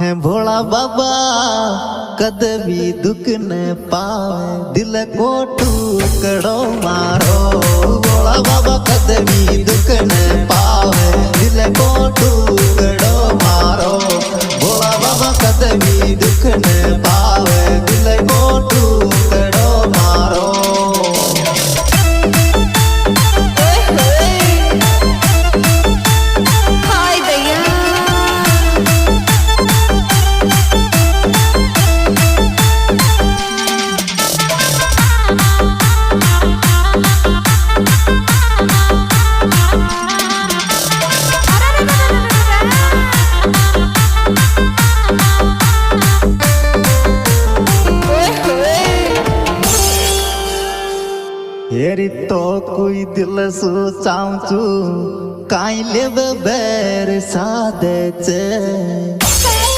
है भोला बाबा कदे भी दुख न पावे दिल को टुकड़ो मारो। भोला बाबा कदे भी दुख न पावे दिल को टुकड़ो मारो। भोला बाबा कदे भी दुख न पावे दिल को टुकड़ो मारो। हेरी तो कोई दिल सोचाऊं चू काई लेव बैर सादे चे।